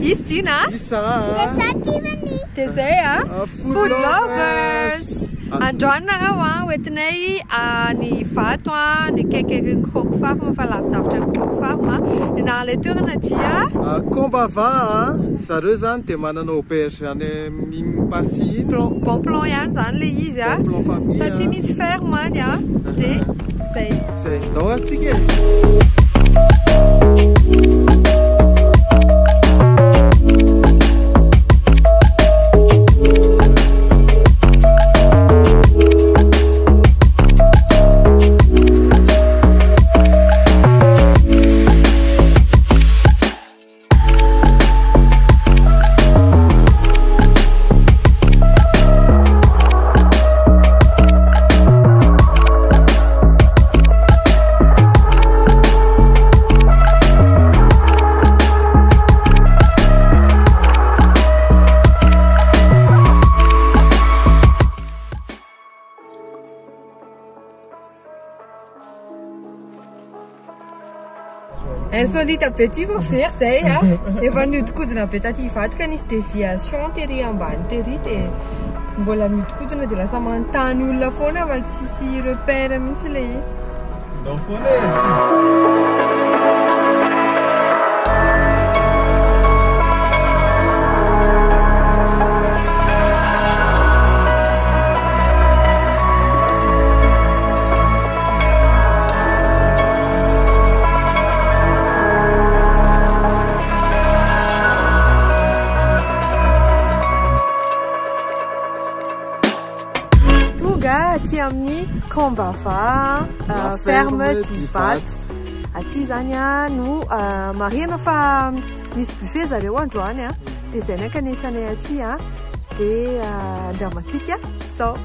Izy ty na? Isa Dia zay food lovers. Androany nareo hoentinay ny vato ny kaikaiky croque-farma fa lavidavitra ny croque-farma. Ilay toerana dia Kombava zareo zany dia manana auberge any amin'ny partie bon plan ihany zany ilay izy plan famille satria misy ferme any dia zay ndao atsika insolite be ty vao very zay efa niodikodina be taty ivady ka nisy déviation tery ambany tery dia mbola miodikodina dia lasa manontany olona foana fa tsisy repère mihitsy ilay izy. Ndao foana Aty amin'ny Kombava ferme Tivato aty zany no marihana fa misy buffet zareo androany dia zay naka nesanay aty dia andramantsika sao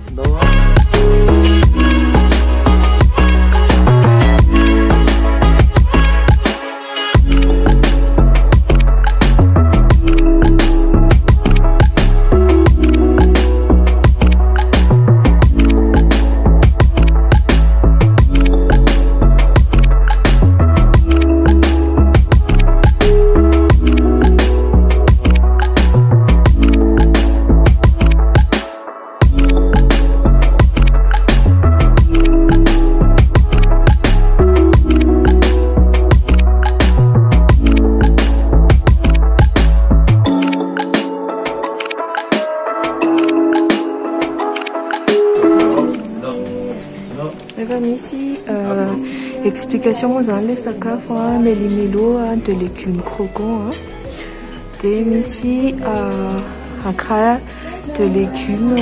explication aux les sakafo méli-mélo de légumes croquants des missi un cra de légumes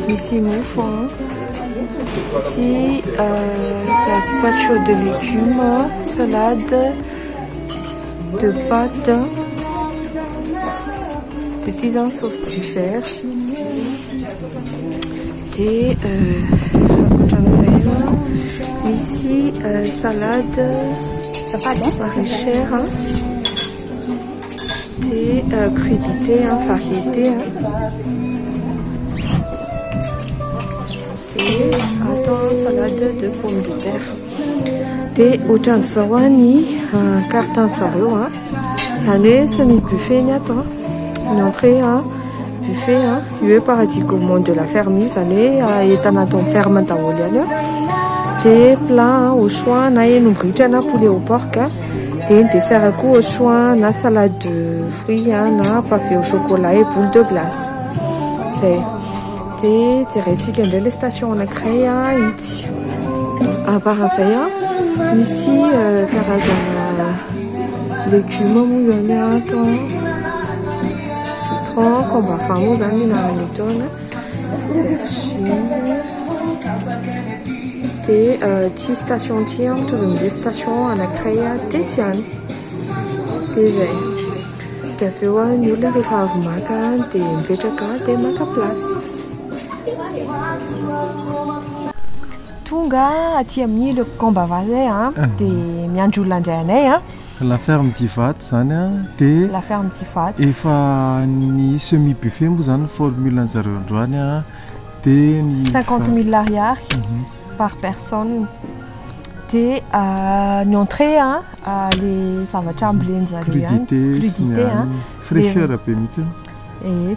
ici mouffe ici gazpacho de légumes salade de pâtes petits dans sauce trifère des ici salade maraîchère et crudité variété et salade de pommes de terre et autant de sawani carton sareo ça semi buffet une entrée buffet eu paradis gourmand de la ferme ça est un ferme des plats au choix na henougritra na poulet au porc des desserts au choix na salade de fruits na pavé au chocolat et boule de glace c'est des tiretik de la station on a créé ici à part ça ici karazana légumes mouillonnés citron kombava moa zany na anitona dia ty station ty mitovy amin'ilay station anankiray Tetiana dia zay dia avy eo ny olona rehefa avy maka dia mipetraka dia maka place tonga aty amin'ny le Kombava zay dia miandry olona indray anay la ferme Tivato zany dia la ferme Tivato efa ny semi buffet moa zany formule an'zareo androany dia ny 50 000 ariary par personne dia ny entrée le zavatra ambilen'zareo ihany crudité fraîcheur be mihitsy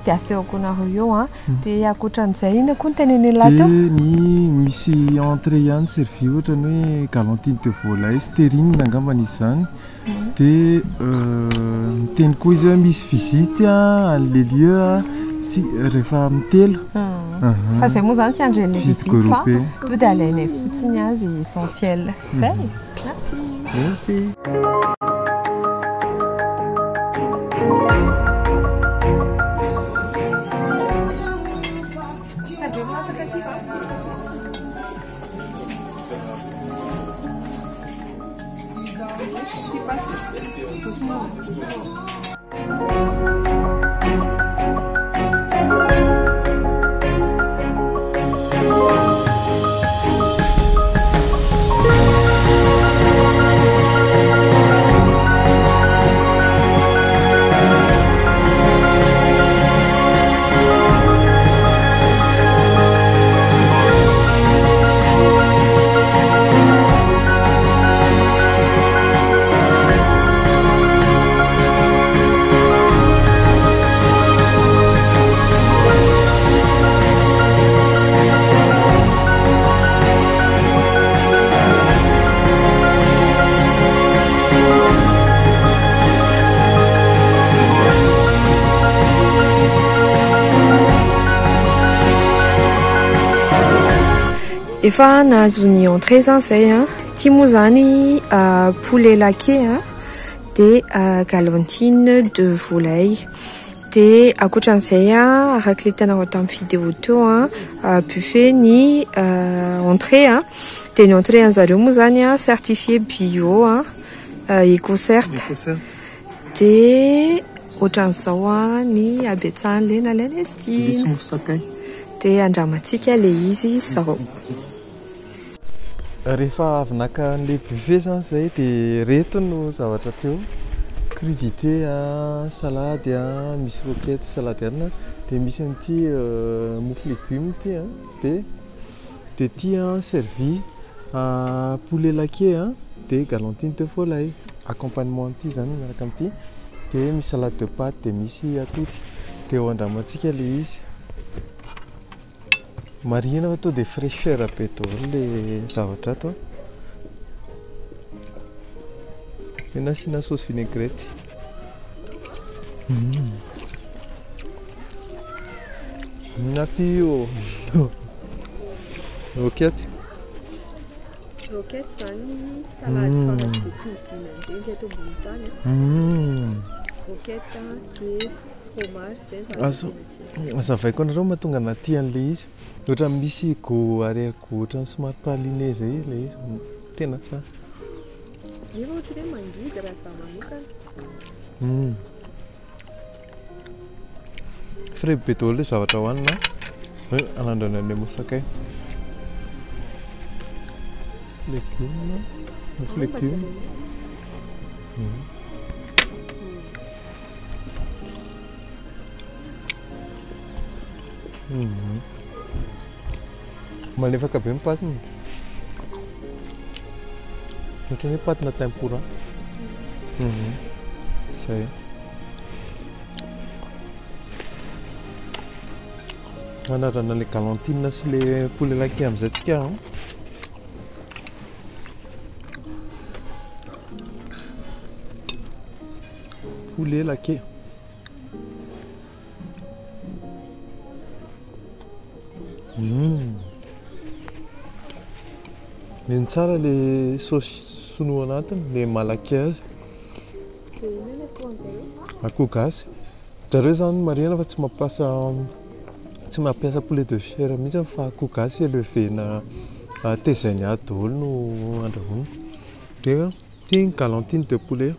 dia asehoko anareo eo dia ankoatran'izay ina koa ny tenenen'lahy teo ny misy entrée ihany servi ohatrany hoe galantine de volaille stérine angambany izy zany dia miteny koa izy hoe misy visite an'le lieu si rehefa mitelo fa zay moa zany tsy andreny visite fa to dia alainay fotsiny azy essentiel zay merci efa nahazo ny entrée zany zay tia moa zany poulet laqué dia galantine de volaille dia ankoatran'izay araka le hitanao tamin'ny vidéo teo buffet ny entrée dia ny entrée an'zareo moa zany certifié bio ecocert dia ohatran'izao ny abetsahan'le nalaina izy ty misy mofo sakay dia andramantsika le izy zao rehefa avy naka an'le buffet zany zay dia reto no zavatra teo crudité salade misy roquette salade ihany dia misy an'ity mofo légume ty dia ty servi poulet laqué dia galantine de volaille accompagnement ty zany miaraka amin'ity dia misy salade de pâte dia misy atody dia eo andramantsika le izy marina fa to dia fraîcheur be daholo le zavatra ato dia nasiana sauce vinaigrette naty roquette zany salade farasity indrindra eto ambony tany roquette dia fromage zay azavaiko anareo mahatonga anaty an'le izy ohatra misy go arrière go ohatrany somary praliné zay le izy tena tsara nefa ohatra hoe mangidy raha za manokana frais be daholo le zavatra hohanina hoe anandrana mosakay légume mofo légume malefaka be mipatiny ohatrany hoe patina tempura zay anarana le galantine sy le poulet laqué amizay tsika poulet laqué mino tsara le saosy sonoa anatiny le malaky azy akoho gasy zareo zany marina fa tsy mampiasa poulet de chair mihitsy fa akoho gasy elevena tezainy ahy daholo no andrahoina dia tia galantine de poulet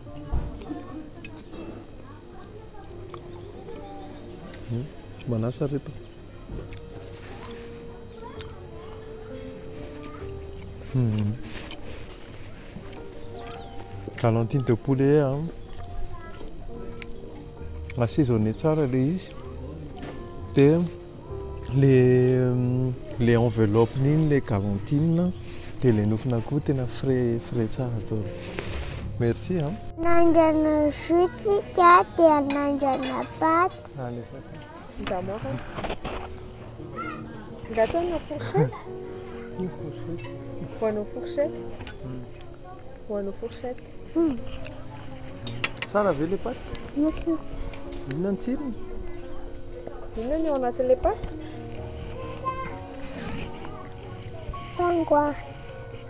manasa reto galantine de poulet assaisonné tsara le izy dia le enveloppe niny le galantine dia ilay nofona koa tena frais tsara tao. Merci hein. Nandrana sotsika dia nandrana paty. D'abord. Gâteau nos fourchettes. Ou nos fourchettes. Ou nos fourchettes. Tsara ve ilay paty? Inona ny tsirony? Inona ny ao anatin'ilay paty?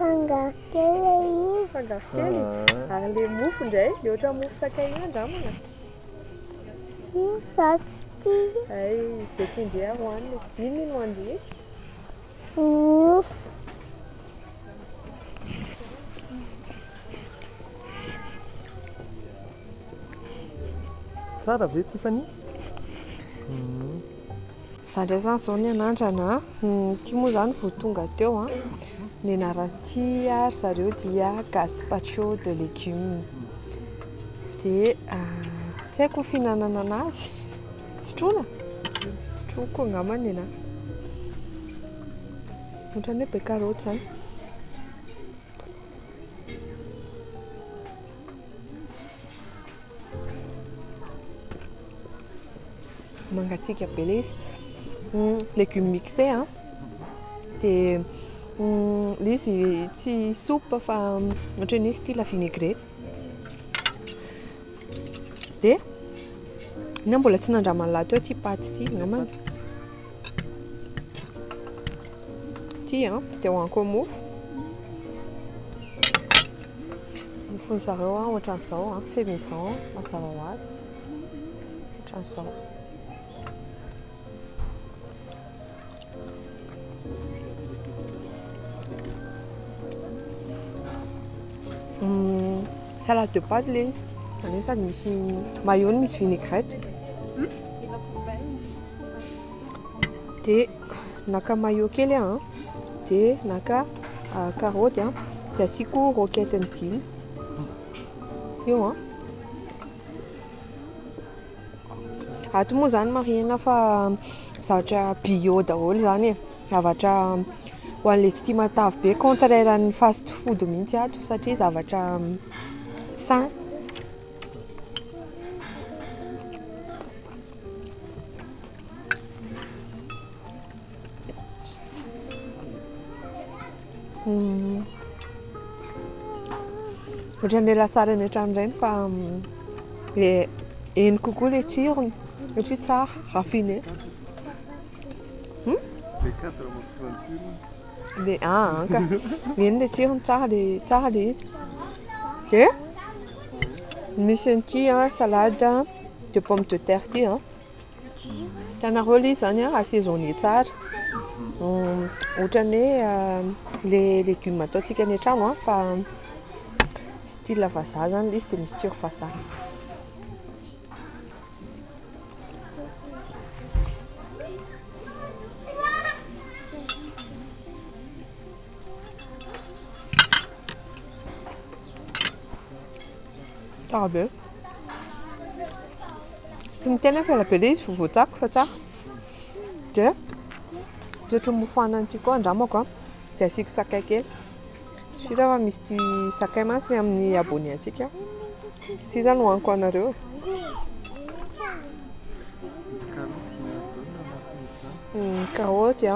Fangaro kely izy. Fangaro kely. Ary ilay mofo indray, ilay ohatran'ny mofo sakay iny andramana. Satsy tia. Ay, izay tiandre hohanina. Ino no hoandry? Mofo. Tsara ve Tiffany? Za ndray zany izao ny anandrana, ty moa zany vao tonga teo ny anaran'ity ary zareo dia gazpacho de légumes. Dia tsy haiko fihinanana anazy. Sotroina? Sotroiko angambany ena. Ohatran'ny hoe be karaoty zany. Mangatsiaka be ilay izy. Légumes mixés dia ilay izy tsy soupe fa ohatran'ny hoe style vinaigrette. Dia ina mbola tsy nandramana teo ty paty ty angambany. Ty dia hoaniko mofo. Mofon'zareo ohatran'izao fait maison mazava ho azy. Ohatran'izao. Salade de pâtes ilay izy. Izany hoe sady misy maillot misy vinaigrette. Dia naka maillot kely dia naka karaoty dia asiako roquette ndiny. Io ato moa zany marihina fa zavatra bio daholo zany e. Zavatra ho an'ilay tsy tia matavy be, contraire ny fast food mihitsy ato satria zavatra sain. Ohatran'ilay lasary any an-trano fa heny kokoa ilay tsirony satria tsara, raffiné. Heny ilay tsirony tsara ilay izy. Dia misy an'ity salade de pomme de terre ty. Hitanareo ilay izy zany assaisonné tsara. Ohatran'ny hoe ilay légumes ataontsika any an-trano fa style vazaha zany ilay izy dia misy tsiro vazaha. Tsara be. Tsy mitena fa ela be ilay izy voatsako fa tsara. Dia ohatran'ny mofo anana ity koa andramako dia asiako sakay kely. Sira fa misy ty sakay mantsy amin'ny abonné antsika. Ty zany hoaniko anareo. Karaoty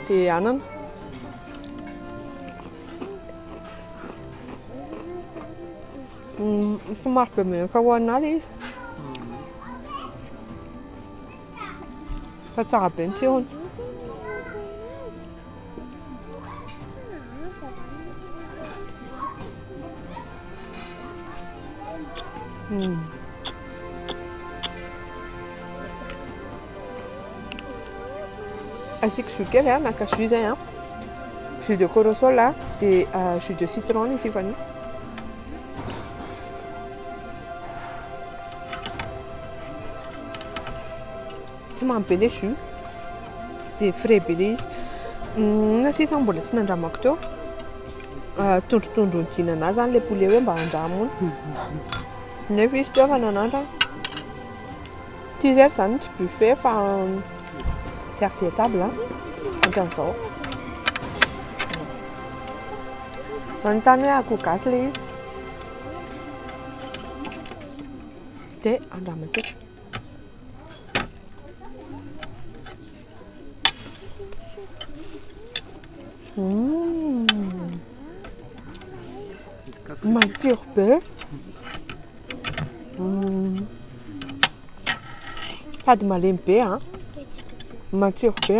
dia anana. Somary be menaka hoanina ilay izy. Fa tsara be ny tsirony. Asiako jus kely naka jus zay jus de corossol dia jus de citron ny Tiffany. Tsy mamy be ilay jus dia frais be ilay izy. Na sisa mbola tsy nandramako teo tondrotondro jinana zany ilay poulet hoe mba handramona. Nefa izy teo fa nanandrana. Ty zay zany tsy buffet fa servietable ohatran'izao. Zao ny tany hoe akoho gasy ilay izy. Dia andramantsika. Matsiro be. Sady malemy be matsiro be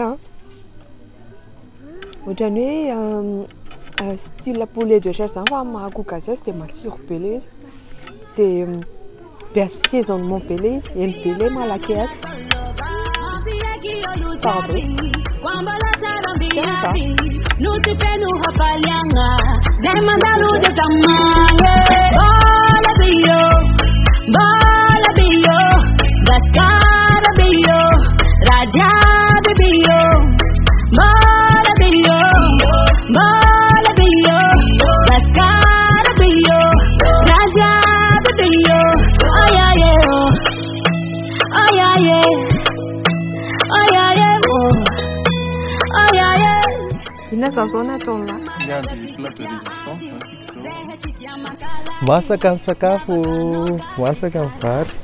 ohatrany hoe style poulet de chair zany fa amin'ny akoho gasy dia matsiro be ilay izy. Dia be assaisonnement be ilay izy, hena be ilay malaky azy. Tsara be. Inona zao natao là? Plat de résistance, masaka ny sakafo, masaka ny vary.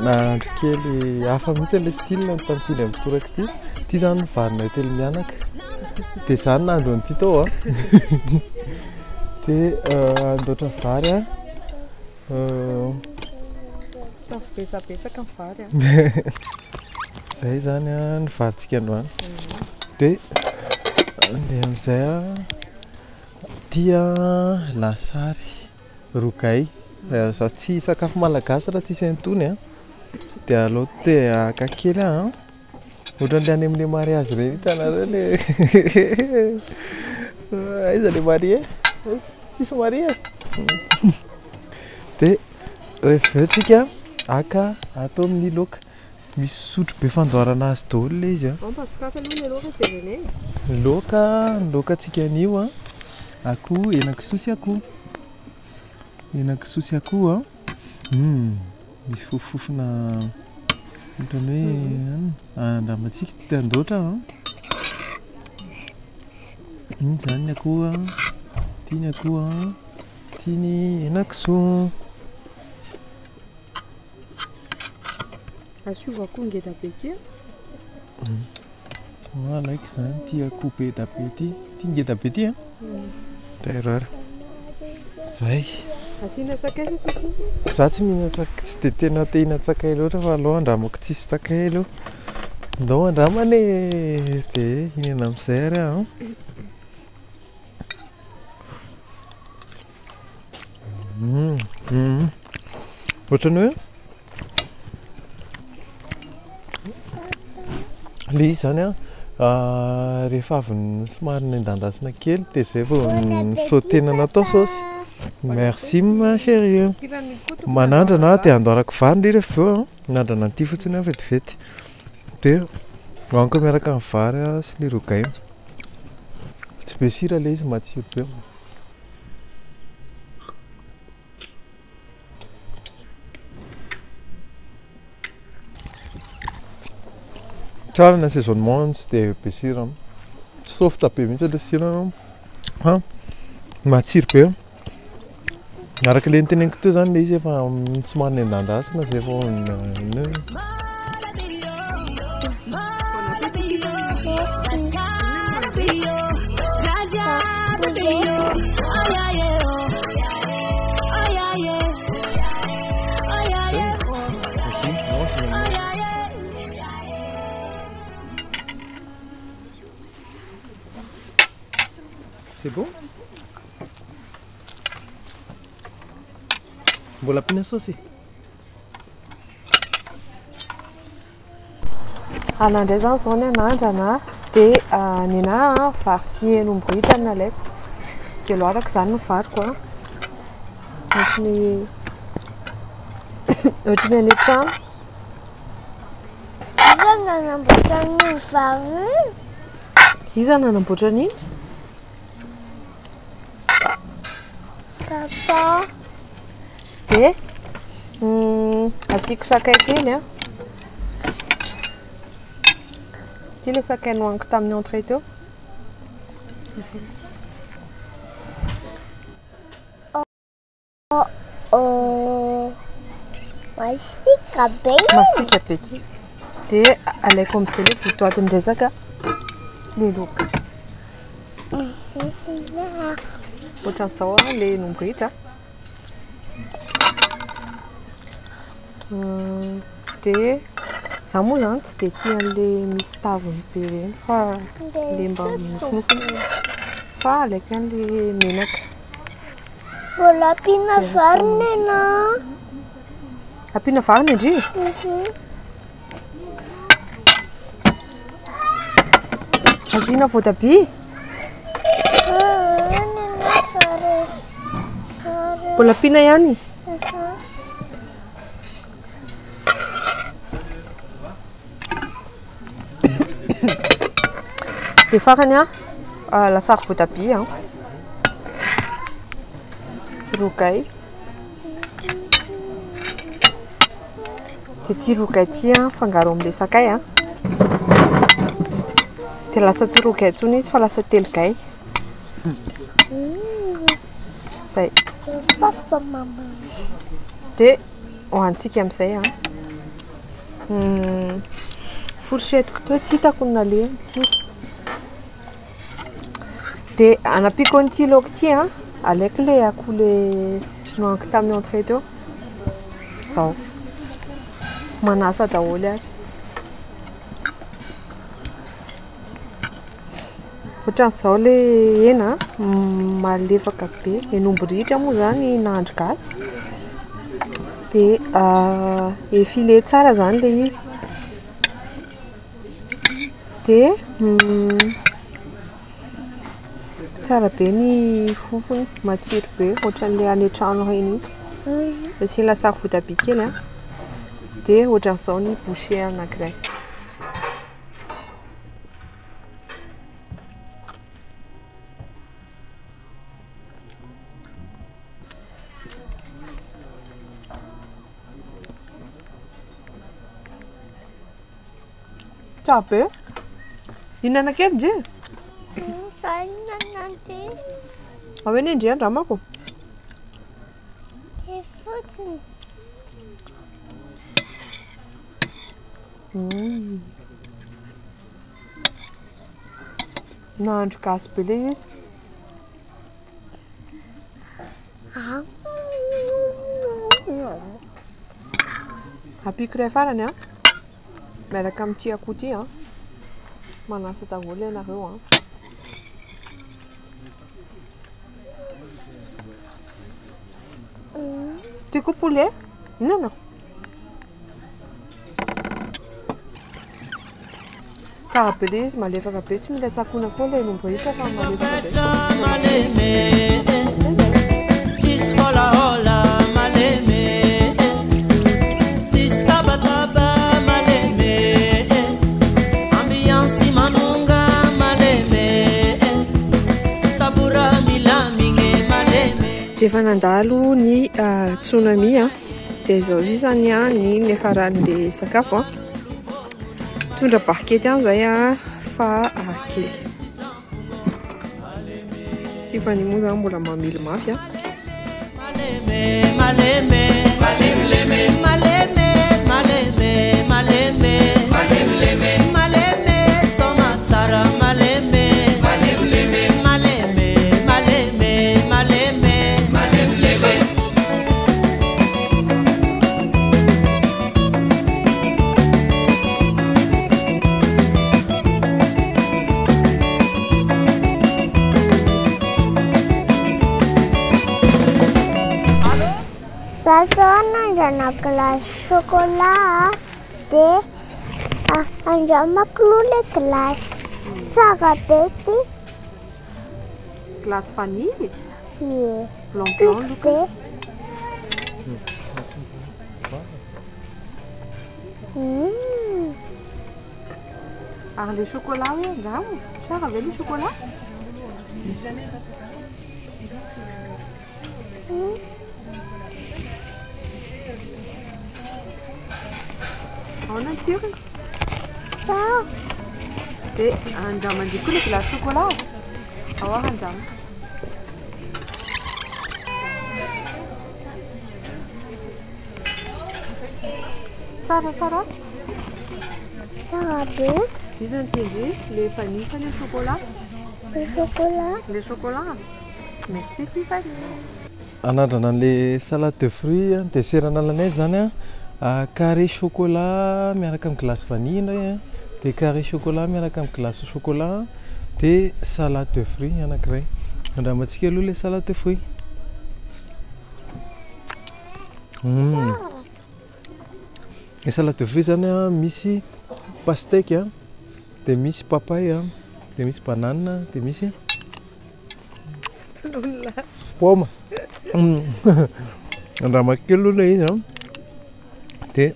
Nahandro kely hafa mihitsy ilay style ny tamin'ity amin'ny toraka ity. Ity zany ny varina telo mianaka. Dia izany nandro an'ity tao Dia andoatra vary Betsabetsaka ny vary Zay zany ny varintsika androany. Dia amin'izay tia lasary rogay. Tsy sakafo malagasy raha tsy isy an'itony dia aleo dia haka kely ohatran'ilay any amin'ilay mariazy ireny hitanareo ilay aiza ilay marie sisy marie dia rehefa avy eo tsika haka atao amin'ny laoka. Misy sotro be fandoharana azy daholo ilay izy laokantsika anio akoho, henan-kisoa sy akoho. Henan-kisoa sy akoho misy fofofofona ohatrany hoe andramantsika tia andoatra iny zany ny akoho tia ny akoho tia ny henan-kisoa. Asiova akoho ngeda be kely. Alaiky zany tia akoho be da be ity. Tia ngeda be ity Terreur. Zay. Asiana sakay Za tsy mihina sakay, tsy dia tena te hina sakay loatra fa aleo andramako tsisy sakay aleo. Ndao andramana dia hinana amin'izay ary ohatrany hoe ilay izy zany rehefa avy somary nendandasina kely dia zay vao sautena natao saosy. Merci ma chérie. Manandrana dia andoarako vary ndray rehefa avy eo nandrana an'ity fotsiny vetivety. Dia hoaniko miaraka amin'ny vary sy ilay rogay. Tsy be sira ilay izy, matsiro be. Tsara ny assaisonnement tsy dia be sira. Sauf be mihitsy ilay sira matsiro be. Araka ilay niteneniko teo zany ilay izy efa somary nendandasina zay vao C'est bon? Mbola ampiana saosy. Anandray zany zao ny anandrana dia nena vary sy henom-bohitra ny nalaiko. Dia loaraka zany ny variko ohatrany any an-trano. Iza nanamboatra ny vary? Iza nanamboatra an'iny? Papa. Dia asiako sakay kely Ity ilay sakay nohaniko tamin'ny entrée teo. Masika be. Masika be ty. Dia alaiko amin'izay ilay votoatin-dresaka ilay loka. Ohatran'izao ilay nombritra. Dia zaho moa zany tsy dia tia an'ilay misy tavony be ireny fa ilay mba nofonofony. Fa alaiko ihany ilay menaka. Mbola ampiana varony ianao. Ampiana varony indri? Asiana voatabia? Mbola ampiana ihany? Dia farany lasary voatabia, rogay. Dia ity rogay ity fangaro amin'ilay sakay. Dia lasa tsy rogay intsony izy fa lasa telogay. Zay. Dia hoantsika amin'izay. Fourcheteko teo tsy hitako ny naleny ity. Dia anapiako an'ity laoka ity alaiko ilay akoho ilay nohaniko tamin'ny entrée teo. Izao. Manasa daholo azy. Ohatran'izao ilay hena malefaka be. Enomboritra moa zany nahandro gasy. Dia efile tsara zany ilay izy. Dia tsara be ny fofony, matsiro be, ohatran'ilay any an-trano reny ity. Asiana lasary voatabia kely dia ohatran'izao ny bouchée anankiray. Tsara be. Hihinana kely ndre? Avy eny indri andramako. Fotsiny. Nahandro gasy be ilay izy. Apiako iray farany miaraka amin'ity akoho ity manasa daholo ianareo Tiako poulet? Mihinana? Tsara be ilay izy, malefaka be, tsy mila tsakoana koa ilay nombritra fa malefaka be. Efa nandalo ny tsunami dia izao sisany ny nefaran'ilay sakafo tondra barikety izay fa kely. Ty fany moa zany mbola mamily mafy Andrana glace chocolat dia andramako le glace. Tsara be ty. Glace vanille? Ie. Blanc be. Ary le chocolat hoe andramo? Tsara ve le chocolat? Ahoana ny tsirony? Tsara. Dia andramandiko le glace chocolat. Ao andramo. Tsara. Tsara be. Izy ny tendry le vanille le chocolat. Le chocolat. Le chocolat. Merci Tiffany. Anandrana an'ilay salade de fruits dessert analanay zany a carré chocolat miaraka amin'ny glace vanille indray dia carré chocolat miaraka amin'ny glace chocolat dia salade de fruits anankiray. Andramantsika aloha ilay salade de fruits. Le salade de fruits zany a misy pastèque a, dia misy papaye a, dia misy banane, dia misy pomme. Andramakely aloha ilay izy a. Dia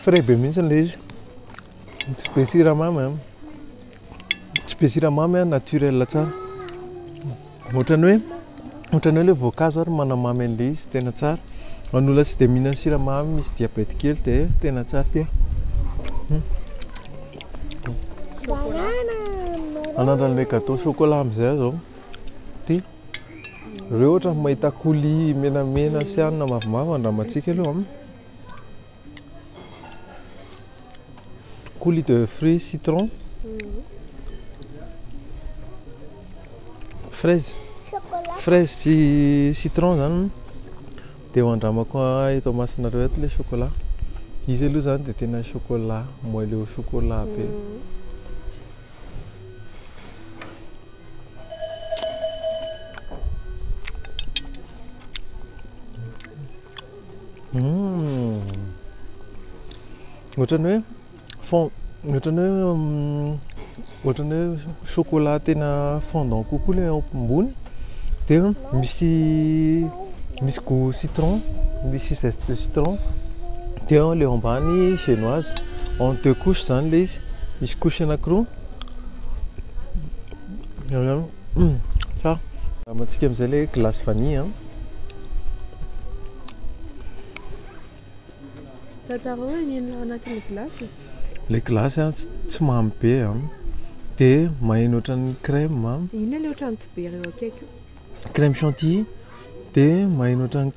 frais be mihitsy ilay izy. Tsy be siramamy a. Tsy be siramamy a, naturel tsara. Ohatran'ny hoe ilay voankazo ary manamamy an'ilay izy tena tsara. Ho an'olona tsy dia mihinana siramamy misy diabète kely dia tena tsara tia. Anandrana gâteau chocolat amin'izay zao. Dia reo ohatra mahita coulis menamena sy anana mavomavo andramantsika aloha. Coulis de fruits citron. Fraise sy citron zany. Dia ho andramako eto masinareo eto ilay chocolat. Izy aloha zany dia tena chocolat, moelleux au chocolat be. Ohatran'ny hoe chocolat tena fondant kokoa ilay ao ambony. Dia misy goût citron, misy zeste de citron. Dia ilay ambany génoise en deux couches zany ilay izy. Misy couche anankiroa. Tsara. Amantsika amin'izay ilay glace vanille. Tatarao ny anatin'ilay glace. Ilay glace tsy mamy be dia maheno ohatran'ny crème. Inona ilay ohatran'ny dibera eo akaiky? Crème chantilly. Dia maheno ohatran'ny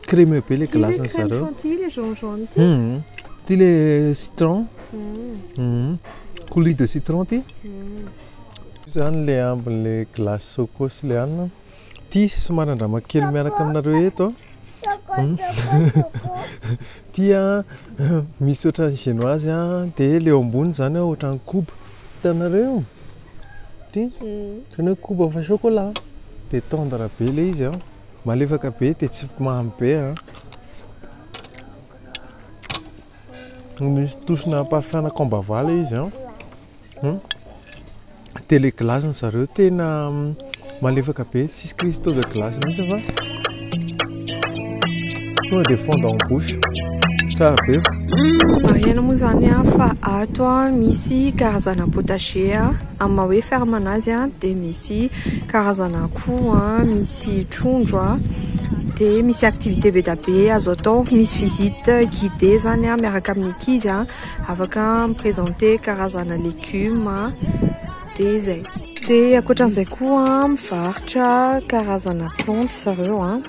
crémeux be ilay glace ny zareo. Crème chantilly ilay jaune ty. Ty ilay citron. Coulis de citron ty. Zany ilay ambin'ilay glace choco sy ilay anana. Ty somary andramakely miaraka aminareo eto. Ty misy ohatran'ny génoise dia ilay eo ambony zany ohatran'ny koba. Hitanareo? Ty ohatran'ny hoe koba fa chocolat. Dia tendre be ilay izy malefaka be dia tsy mamy be. Misy tosina parfum combat ilay izy. Dia ilay glace ny zareo tena malefaka be, tsisy cristaux de glace mihitsy fa tonga dia fondant en bouche. Tsara be. Mariana moa zany fa ato misy karazana potager amin'ny maha hoe ferme anazy dia misy karazana akoho, misy trondro dia misy activité be da be azo atao. Misy visite guidée zany miaraka amin'ny ankizy afaka miprésenter karazana légumes dia izay. Dia ankoatran'izay koa mivarotra karazana plantes zareo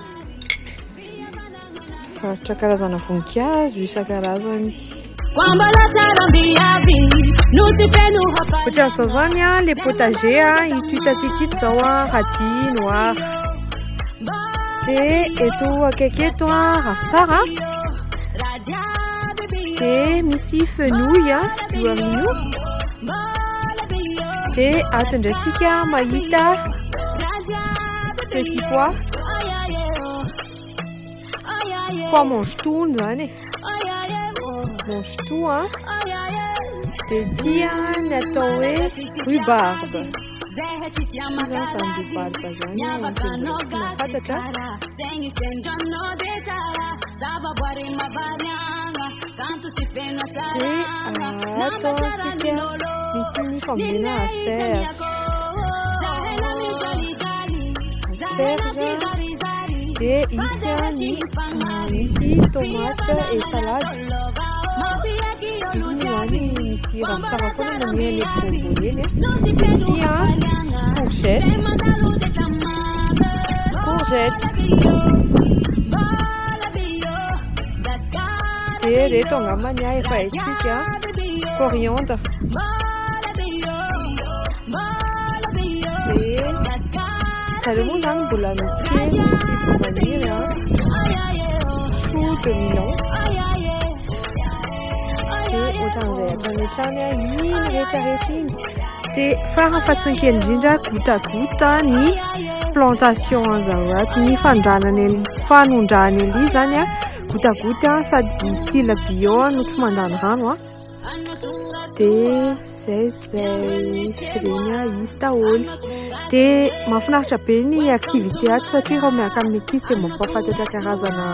mivarotra karazana voninkazo isan-karazany. Ohatran'izao zany le potager ito hitantsika ito zao radis noir. Dia eto akaiky eto ravitsara. Dia misy fenouil io amin'io. Dia ato indraitsika mahita petit pois. Pois mange-tout zany mange-tout dia tia ny atao hoe rhubarbe. Ity zany samy rhubarbe zany tsy mahafantatra. Dia ato antsika misy ny fambolena asperge. Dia ity misy tomate et salade. Izy zany misy ravitsara foana namena ilay volovolo eny. Dia ity courgette. dia reto angambany efa haitsika coriandre dia zareo moa zany mbola misy kely misy voamaniry chou de Milan dia ohatran'izay hatranetrany iny rehetrarehetra iny dia farafatsinkely indrindra gouta ny plantation an'zareo ato ny fanondrahany elia zany gouta sady style bio no tsy mandany rano dia zay reny izy daholo dia mahafinaritra be ny activité ato satria raha miaraka amin'ny ankizy dia mampahafantatra karazana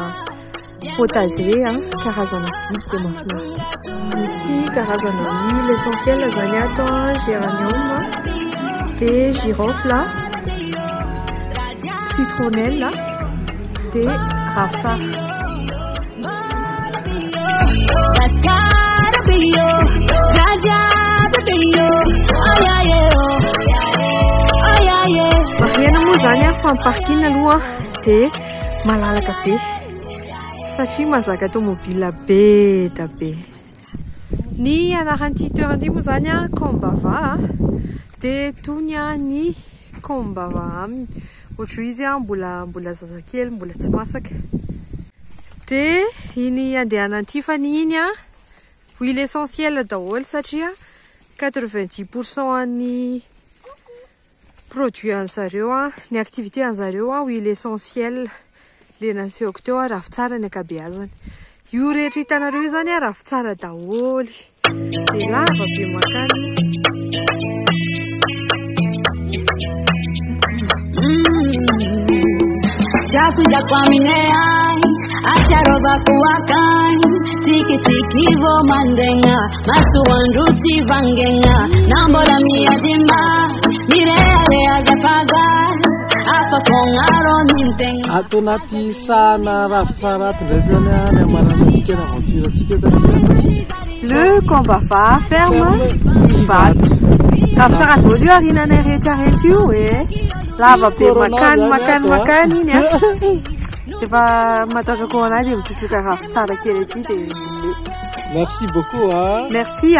potager karazana biby dia mahafinaritra. Misy karazana huile essentielle zany ato géranium dia girofle citronnelle dia ravitsara. Mariana moa zany fa miparkina aloha dia malalaka be satria mazaka tomobile be da be. Ny anaran'ity toerana moa zany Kombava dia tony ny Kombava aminy ohatry izy mbola zazakely mbola tsy masaka dia iny andehanan'ity fa ny iny huile essentielle daholo satria 90% ny produit an'zareo ny activité an'zareo huile essentielle le nasehoako teo ravitsara ny ankabeazany. Io rehetra hitanareo zany ravitsara daholo dia lava be makany. Chakuja kwa minea acharoba kuwakan tiki vo mandenga masuwandusi vangenga nambola miadimba mireare agapaga apa kongaro nintenga ato anaty sahana ravitsara ato ndray zany ny amaranantsika ny aventure atsika tany le Kombava ferme Divato ravitsara daholo io arinanay rehetrarehetra io lava be makany iny efa matatrako anay dia mitrotroka ravitsara kely aty dia merci beaucoup merci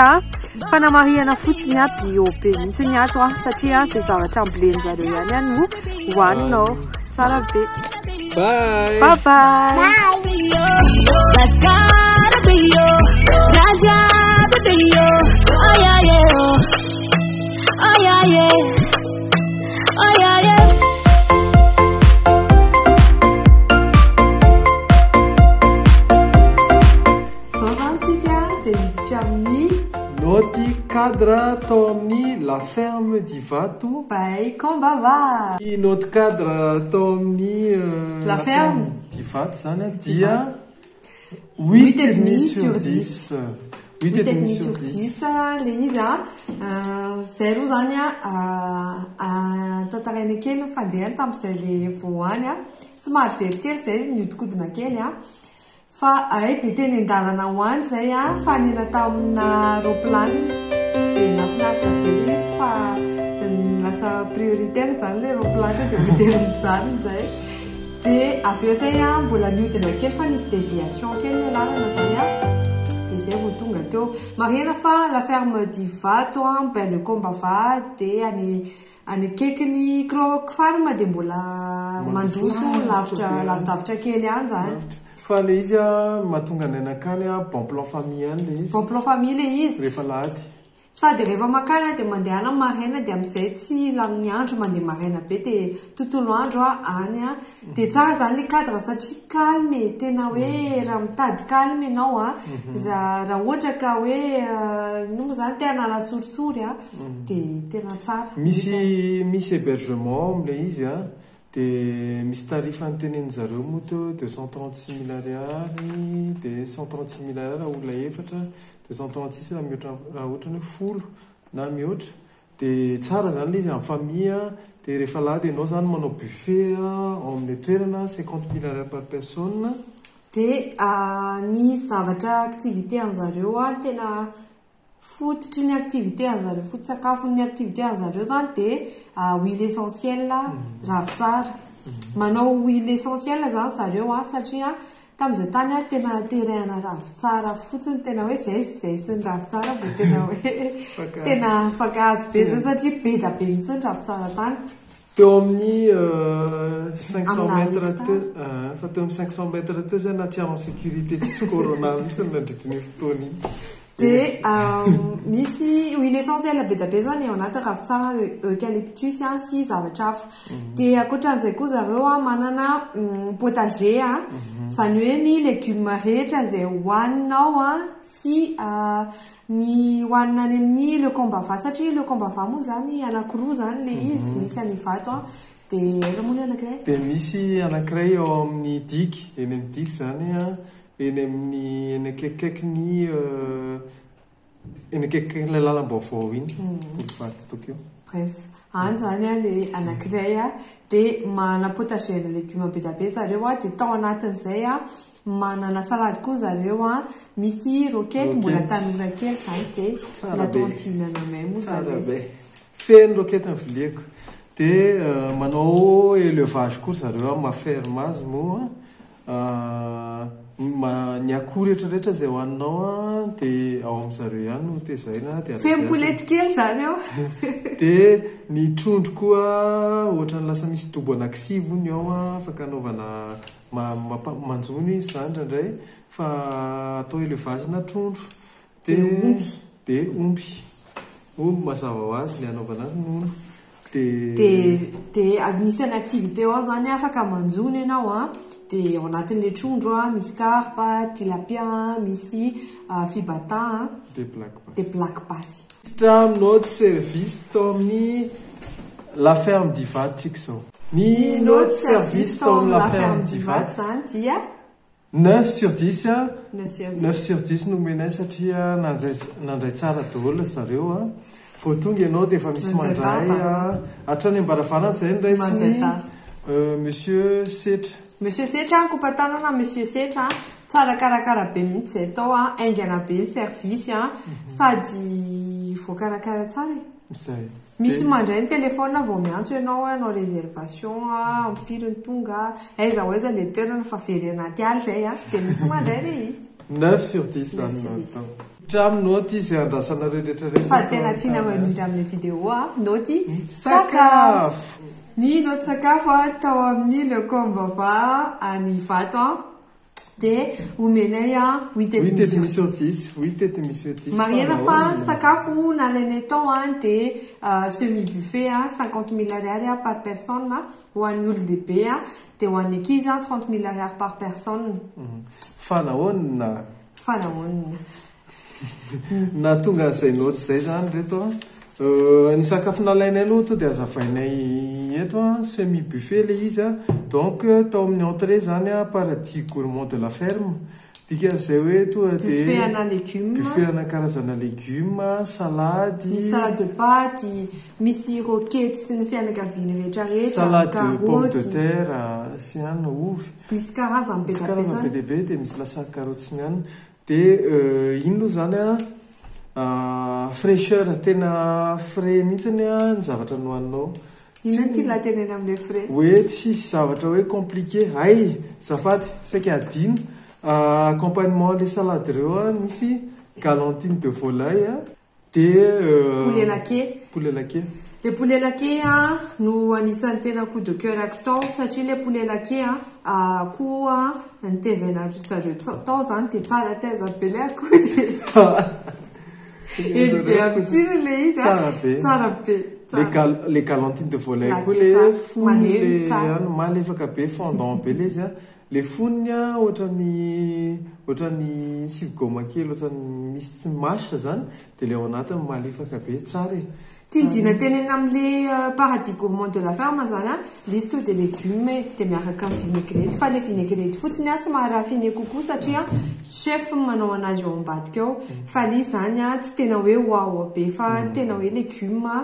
fanamariana fotsiny bio be mihitsy ny ato satria dia zavatra amboleny zareo ihany no hohaninao tsara be. Bye bye. Notre cadre Tomni la ferme Divato. By Kombava. Notre cadre Tomni la ferme Divato, ça n'a dia 8,5 sur 10. 8,5 sur 10. Le izy zay aloha zany tantaraina kely fandehany tamin'izay le voany somary very kely zay niodikodina kely fa dia teny an-dalana hoany zay fa nena tamina roplan dia nafinaritra be izy fa lasa prioritaire zany le roplan dia miteriny zay dia avy eo zay mbola niodina kely fa nisy déviation kely ny lalana zany dia zay vao tonga teo marihana fa la ferme Divato ben le Kombava dia any akaikin'ny Croc Farm dia mbola mandroso lavidavitra kely any zany. Fa le izy mahatonga ny anakany bon plan famille any le izy. Bon plan famille le izy. Rehefa lahady. Sady rehefa makany dia mandehana maraina dia amin'izay tsy lamin'ny andro mandeha maraina be dia tontolo andro any dia tsara zany le cadre satria calme tena hoe raha mitady calme ianao raha ohatra ka hoe no zany te hanala sorisory dia tena tsara. Misy hébergement am'le izy dia misy tarifa nyteneny zareo moa teo 236 000 ariary dia 136 000 ariary raha olona efatra dia 136 raha ohatra ny folo na mihoatra dia tsara zany le izy amin'ny famille dia rehefa lahady ianao zany manao buffet amin'ny toerana 50 000 ariary par personne. Dia ny zavatra activité an'zareo tena fototry ny activité an'zareo foto-tsakafon'ny activité an'zareo zany dia huile essentielle ravitsara manao huile essentielle zany zareo satria tamin'izay tany a tena terahana ravitsara fotsiny tena hoe zay sy ny ravitsara vao tena hoe tena fakahazo be zay satria be da be mihitsy ny ravitsara tany teo amin'ny 500 mètres fa teo amin'ny 500 mètres teo zay na tiamo sécurité tsisy corona mihitsy nandritry ny fotoana iny de misy huile essentielle be da be zany ao anaty ravitsara eucalyptus sy zavatra hafa de ankoatran'izay koa zareo a manana potager zany hoe ny légumes rehetra zay hohaninao a sy ny hohanina any amin'ny le combava satria le combava moa zany anankiroa zany le izy misy any vato a de aiza moa ny anankiray de misy anankiray ao amin'ny diky eny amin'ny diky zany a eny amin'ny eny akaikikaiky eny akaikikaiky le lalam-baovao iny vaty tokeo bref any zany a le anankiray a de mana potager le légumes be da be zareo a de tao anatin'izay a manana salady koa zareo a misy roquette mbola tanora kely zany de natao tinana may moa zany feno roquette ny viliako de manao élevage koa zareo mafermage moa ny akoho rehetrarehetra zay hoaninao a de ao amin'zareo ihany no tezaina de feno poulety kely zany ao de ny trondro koa ohatrany lasa misy dobo anankisivy ny ao a afaka anaovana manjony izy zany ndraindray fa atao élevage na trondro de omby mazava ho azy le anaovana ronono de anisany activité ao zany afaka manjony ianao a de ao anatin'le trondro a misy carpe tilapia misy fibata de black bass notre service tao amin'ny la ferme d'Ivat tsika zao ny notre service tao amin'ny la ferme d'Ivat zany dia 9 sur 10 9 sur 10 nomenay satria nandray tsara daholo zareo a vao tonga ianao de efa misy mandray hatrany ambaravana zay ndraisiny monsieur Setra kompatanana monsieur Setra tsara karakara be mihitsy zay tao a aingana be ny service a sady voakarakara tsara misy mandray ny telefona vao miantso ianao réservation a amin'ny filiny tonga aiza ho aiza le toerana fa very anaty aly zay a de misy mandray le izy 9 sur 10 zany tramo noty izay andrasanareo rehetrarehetra fa tena tiana mandrindra amin'ny vidéo a noty sakafo ny noty sakafo a tao amin'ny le combava any vato de omenay a 8 sur 10 mariana fa sakafo nalainay tao a de semi buffet a 50 000 ariary par personne ho an'ny olon-dehibe a de ho an'ny ankizy a 30 000 ariary par personne fanahoana na tonga an'izay noty zay zany reto ny sakafo nalainay aloha to de azavainay eto semi buffet le izy donc tao amin'ny entrée zany paradis gourmand de la ferme dika zay hoe to buffet ana karazana légumes salade de pâte misy roquette sy ny fianakaviany rehetrarehetra salade de pomme de terre sy any ovy misy karazany be dehibe de misy lasary carotte sy ny any de ino aloha zany fraîcheur tena frais mihitsiny ny zavatra nohaninao inona ty latenena amin'le frais hoe tsisy zavatra hoe compliqué hay zafady saika adino accompagnement le salade reo misy galantine de volaille de poulet laqué le poulet laqué no anisan'ny tena coup de cœur acton satria le poulet laqué koa nitezaina zareo tao zany de tsara teza be le akoho de be amitsiro le izy tsara be les galantines de volaille koa le fony le malefaka be fondant be le izy le foniny ohatrany sivigoma kely ohatrany misy tsy masy zany de le ao anatiny malefaka be tsara tidina tenena amin'le paradis gourmand de la ferme zany liste de légumes de miaraka amin'ny vinaigrette fa le vinaigrette fotsiny somary raffiné kokoa satria chef manao anazy eo ambadika eo fa le zany tsy tena hoe wow be fa tena hoe légumes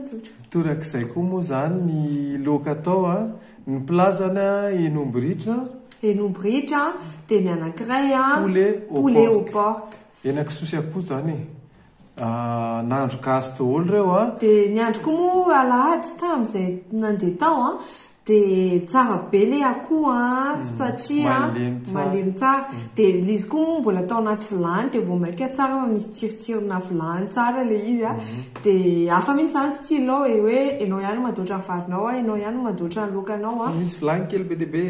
tsotra torak'izay koa moa zany ny loka atao ny plat zany enombritra de ny anankiray poulet au porc enakisosy akoho zany nandro gasy daholo reo de ny andro koa moa alahady tam'izay nandeha tao dia tsara be le akoho satria malemy tsara dia ilay izy koa mbola atao anaty vilany dia vao maika tsara misy tsirotsirona vilany tsara le izy dia hafa mihitsy zany style hoe enao ihany madoatra ny varinao enao ihany madoatra ny lokanao misy vilany kely be dia be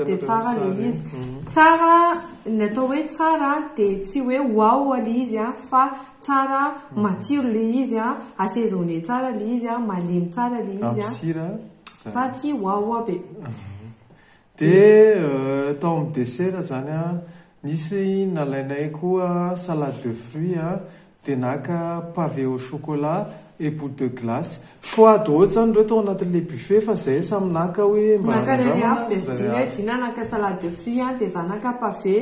dia tsara le izy tsara ny atao hoe tsara dia tsy hoe wow le izy fa tsara matsiro le izy assaisonné tsara le izy malemy tsara le izy fa tsy wow be dia tao amin'ny dessert zany nisy nalainay koa salade de fruits dia naka pavé au chocolat et boule de glace choix daholo zany reo tao anatin'le buffet fa zay samy naka hoe naka reny hafa zay sidina dina naka salade de fruits dia za naka pavé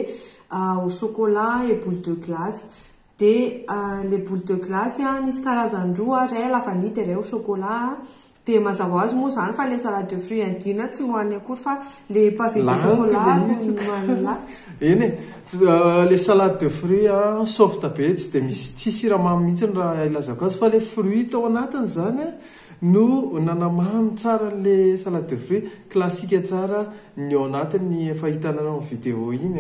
au chocolat et boule de glace dia le boule de glace nisy karazan-droa ray lavanille dia ray au chocolat dia mazava azy moa zany fa le salade de fruits andina tsy nohaniny akory fa le pavé de chocolat nohanila eny le salade de fruits soft be tsy dia misy tsy siramamy mihitsy raha ilazako azy fa le fruit tao anatiny zany no nanamamy tsara le salade de fruits classique tsara ny ao anatiny efa hitanareo amin'ny vidéo iny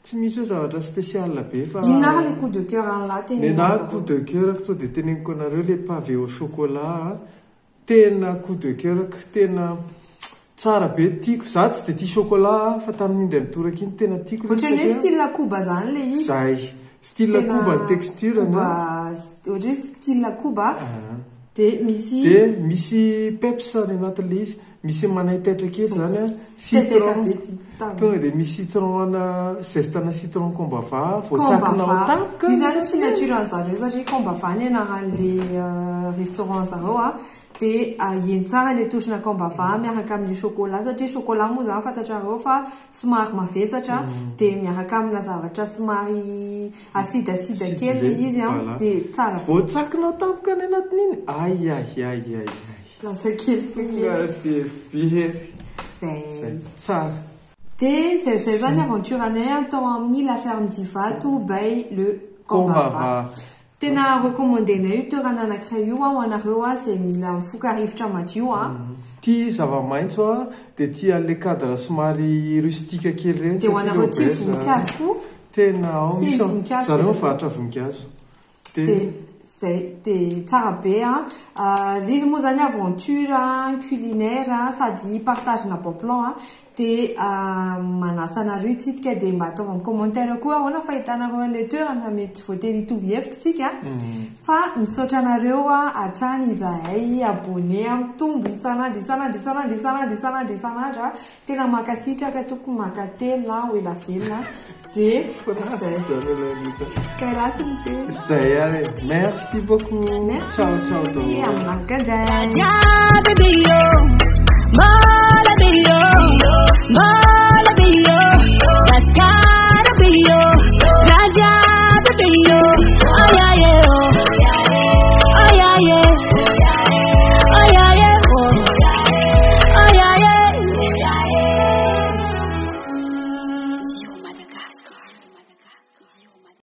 tsy misy hoe zavatra spécial be fa inona le coup de cœur an'laty na coup de cœur to dia teneniko anareo le pavé au chocolat tena coup de cœur tena tsara be tiako za tsy dia tia chocolat fa tamin'ny indray mitoraka iny tena tiako ohatrany hoe style koba zany le izy zay style koba ny texture ohatry hoe style koba dia misy peps ny anatin'le izy misy manaytaitra kely zany citron tonga dia misy citron zestana citron combava voatsakina tampoka io zany signature an'zareo satria combava ny anaran'le restaurant zareo dia eny tsara le tosina combava miaraka amin'le chocolat satria chocolat moa zany fantatrareo fa somary mavesatra dia miaraka amina zavatra somary acide kely le izy dia tsara voatsakina tampoka ny anatin'iny ay lasa kely dia very zay tsara dia zay zany aventure anay tao amin'ny la ferme d'Ivato by le combava tena recommandénay io toerana anankiray io ho anareo zay mila mifoka rivotra madio tia zava-maitso dia tia an'le cadre somary rustique kely reny dia ho anareo tia voninkazo koa tena ao misy zareo mivarotra voninkazo dia zay dia tsara be le izy moa zany aventure culinaire sady partagena bon plan dia manasa anareo itsidika dia mba ataova amin'ny commentaire koa ahoana fahitanareo an'ilay toerana mety tsy voatery hitovy hevitra tsika fa misaotra anareo hatrany izahay abonné mitombo isan'andro tena makasitraka tokony makatelo ho ela velona dia karasiny te zay ary merci beaucoup ciao aminakandray